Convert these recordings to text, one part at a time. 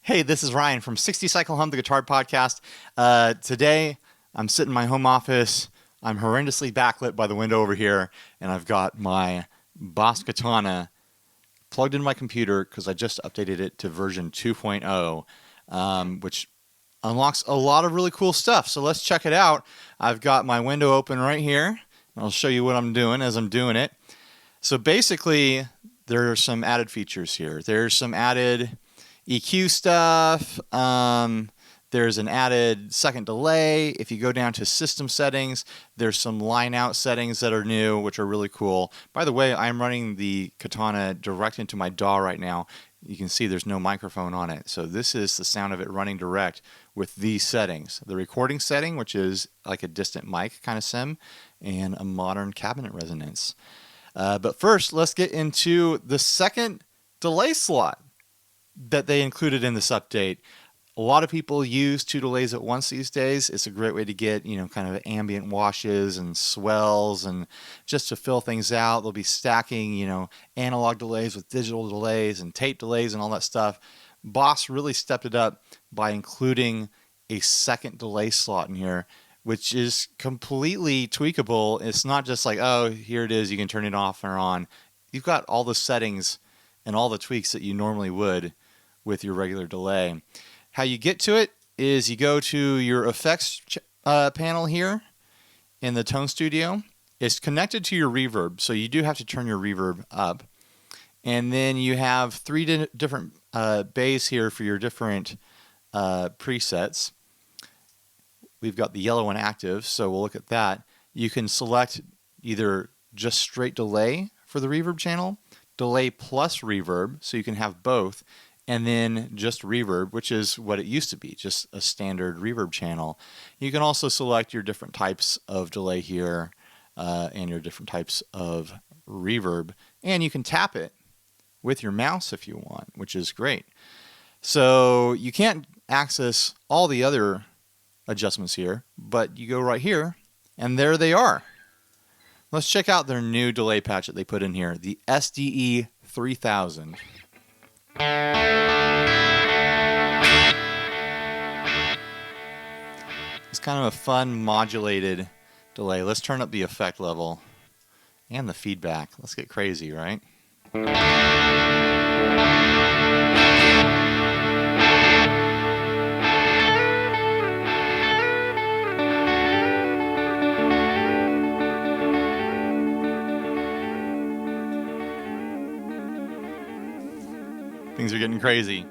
Hey, this is Ryan from 60 Cycle Hum, the Guitar Podcast. Today, I'm sitting in my home office. I'm horrendously backlit by the window over here, and I've got my BOSS Katana plugged into my computer because I just updated it to version 2.0, which unlocks a lot of really cool stuff. So let's check it out. I've got my window open right here. I'll show you what I'm doing as I'm doing it. So basically, there are some added features here. There's some added EQ stuff. There's an added second delay. If you go down to system settings, there's some line out settings that are new, which are really cool. By the way, I'm running the Katana direct into my DAW right now. You can see there's no microphone on it. So this is the sound of it running direct with these settings. The recording setting, which is like a distant mic kind of sim, and a modern cabinet resonance. But first, let's get into the second delay slot that they included in this update. A lot of people use two delays at once these days. It's a great way to get, kind of ambient washes and swells and just to fill things out. They'll be stacking, analog delays with digital delays and tape delays and all that stuff. BOSS really stepped it up by including a second delay slot in here, which is completely tweakable. It's not just like, oh, here it is, you can turn it off or on. You've got all the settings and all the tweaks that you normally would with your regular delay. How you get to it is you go to your effects panel here in the Tone Studio. It's connected to your reverb, so you do have to turn your reverb up. And then you have three different bays here for your different presets. We've got the yellow one active, so we'll look at that. You can select either just straight delay for the reverb channel, delay plus reverb, so you can have both, and then just reverb, which is what it used to be, just a standard reverb channel. You can also select your different types of delay here and your different types of reverb, and you can tap it with your mouse if you want, which is great. So you can't access all the other adjustments here, but you go right here, and there they are. Let's check out their new delay patch that they put in here, the SDE 3000. It's kind of a fun modulated delay. Let's turn up the effect level and the feedback. Let's get crazy, right? Things are getting crazy.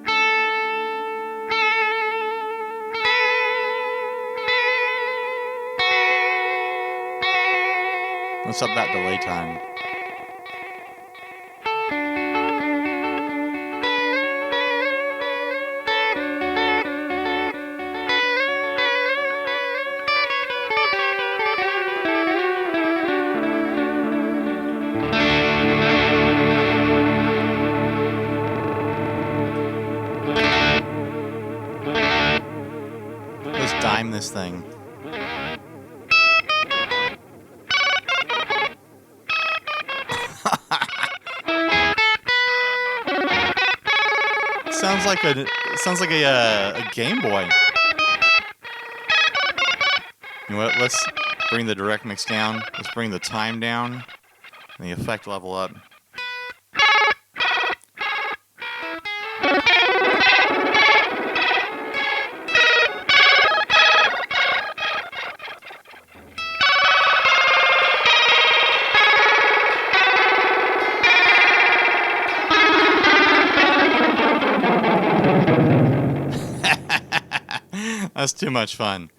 Let's up that delay time. Let's dime this thing. Sounds like a Game Boy. You know what? Let's bring the direct mix down. Let's bring the time down and the effect level up. That's too much fun.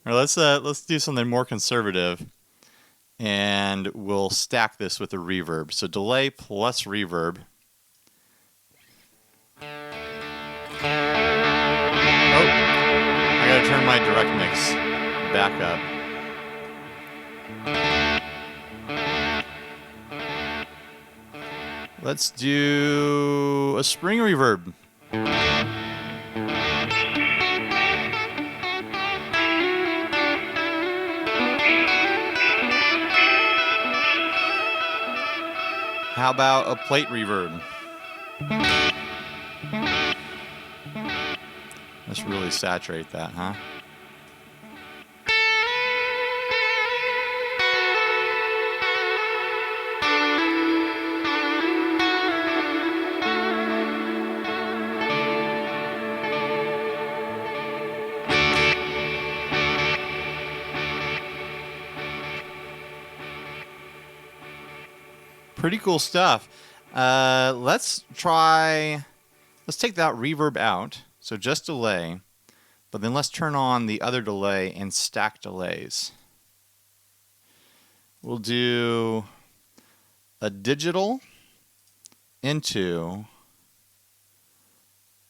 All right, let's do something more conservative, and we'll stack this with a reverb. So delay plus reverb. Oh, I gotta turn my direct mix back up. Let's do a spring reverb. How about a plate reverb? Let's really saturate that, huh? Pretty cool stuff. Let's take that reverb out. So just delay, but then let's turn on the other delay and stack delays. We'll do a digital into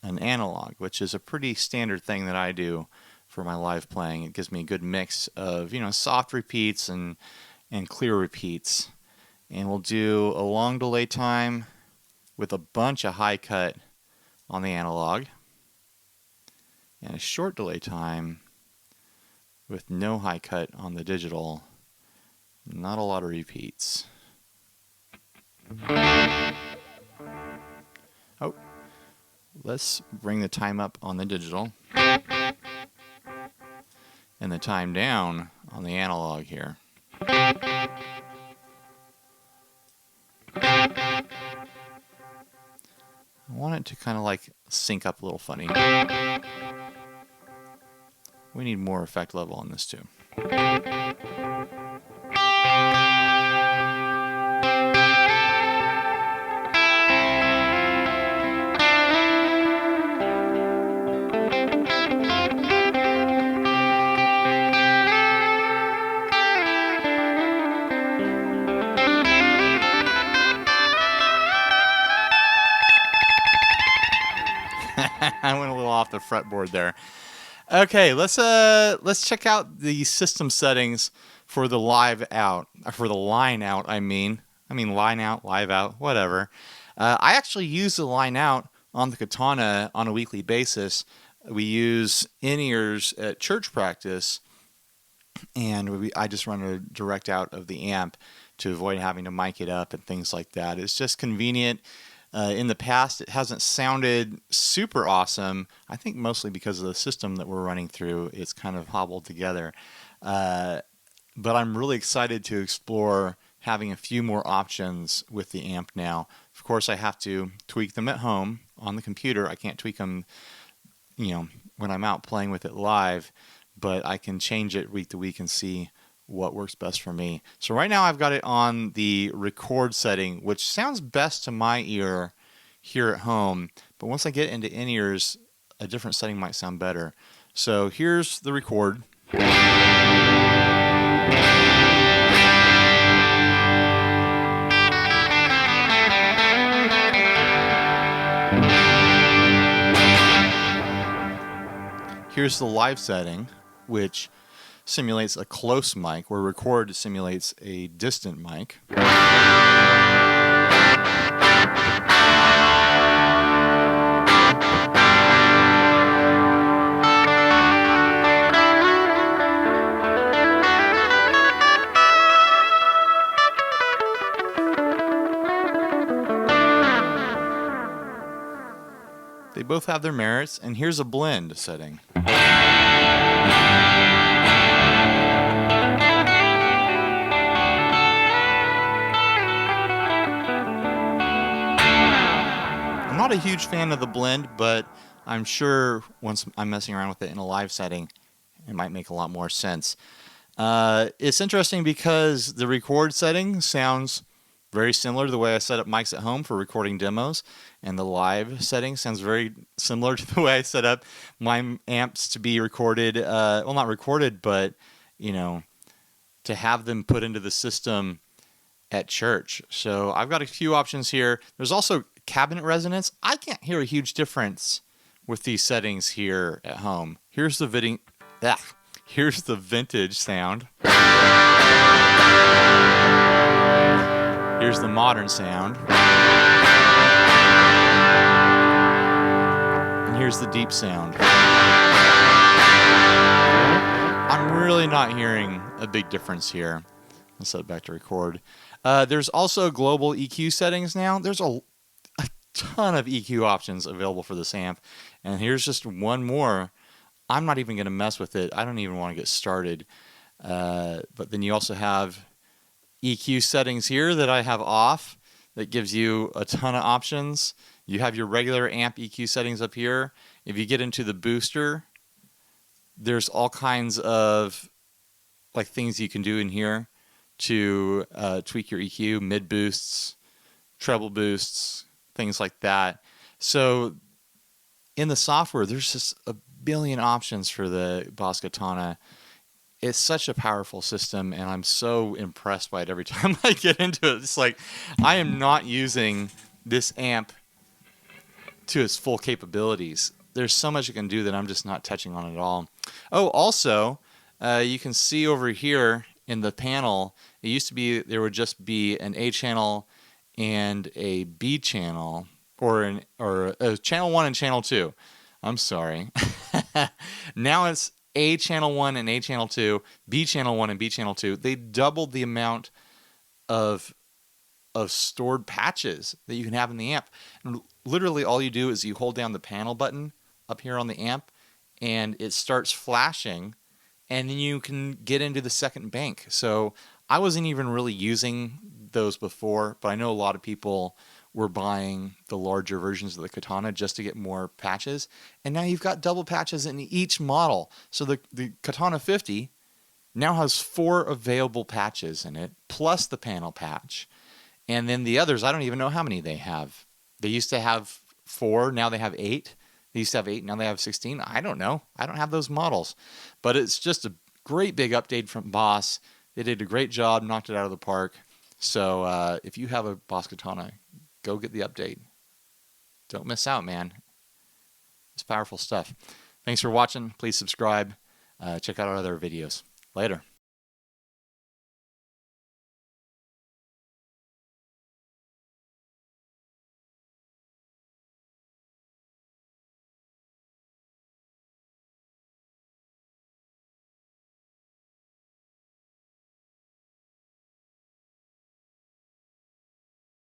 an analog, which is a pretty standard thing that I do for my live playing. It gives me a good mix of, soft repeats and clear repeats. And we'll do a long delay time with a bunch of high cut on the analog, and a short delay time with no high cut on the digital. Not a lot of repeats. Oh, let's bring the time up on the digital and the time down on the analog here. I want it to kind of like sync up a little funny. We need more effect level on this too. I went a little off the fretboard there. Okay, let's check out the system settings for the line out. I mean line out, live out, whatever. I actually use the line out on the Katana on a weekly basis. We use in-ears at church practice, and I just run a direct out of the amp to avoid having to mic it up and things like that. It's just convenient. In the past, it hasn't sounded super awesome. I think mostly because of the system that we're running through. It's kind of hobbled together. But I'm really excited to explore having a few more options with the amp now. Of course, I have to tweak them at home on the computer. I can't tweak them, when I'm out playing with it live, but I can change it week to week and see what works best for me. So right now I've got it on the record setting, which sounds best to my ear here at home. But once I get into in-ears, a different setting might sound better. So here's the record. Here's the live setting, which simulates a close mic, where record simulates a distant mic. They both have their merits, and here's a blend setting. I'm not a huge fan of the blend, but I'm sure once I'm messing around with it in a live setting, it might make a lot more sense. It's interesting because the record setting sounds very similar to the way I set up mics at home for recording demos, and the live setting sounds very similar to the way I set up my amps to be recorded, well, not recorded, but, to have them put into the system at church. So I've got a few options here. There's also cabinet resonance. I can't hear a huge difference with these settings here at home. Here's the vintage sound. Here's the modern sound. And here's the deep sound. I'm really not hearing a big difference here. Let's set it back to record. There's also global EQ settings now. There's a ton of EQ options available for this amp. And here's just one more. I'm not even going to mess with it. I don't even want to get started. But then you also have EQ settings here that I have off that gives you a ton of options. You have your regular amp EQ settings up here. If you get into the booster, there's all kinds of like things you can do in here to tweak your EQ, mid boosts, treble boosts, things like that. So in the software, there's just a billion options for the BOSS Katana. It's such a powerful system, and I'm so impressed by it every time I get into it. It's like I am not using this amp to its full capabilities. There's so much it can do that I'm just not touching on it at all. Oh, also, you can see over here in the panel, it used to be there would just be an A channel and a B channel, or channel 1 and channel 2. I'm sorry. Now it's A channel 1 and A channel 2, B channel 1 and B channel 2. They doubled the amount of stored patches that you can have in the amp. And literally all you do is you hold down the panel button up here on the amp and it starts flashing, and then you can get into the second bank. So I wasn't even really using those before, but I know a lot of people were buying the larger versions of the Katana just to get more patches. And now you've got double patches in each model. So the Katana 50 now has 4 available patches in it, plus the panel patch. And then the others, I don't even know how many they have. They used to have 4, now they have 8. They used to have 8, now they have 16. I don't know. I don't have those models. But it's just a great big update from BOSS. They did a great job, knocked it out of the park. So if you have a BOSS Katana, go get the update. Don't miss out, man. It's powerful stuff. Thanks for watching. Please subscribe. Check out our other videos. Later.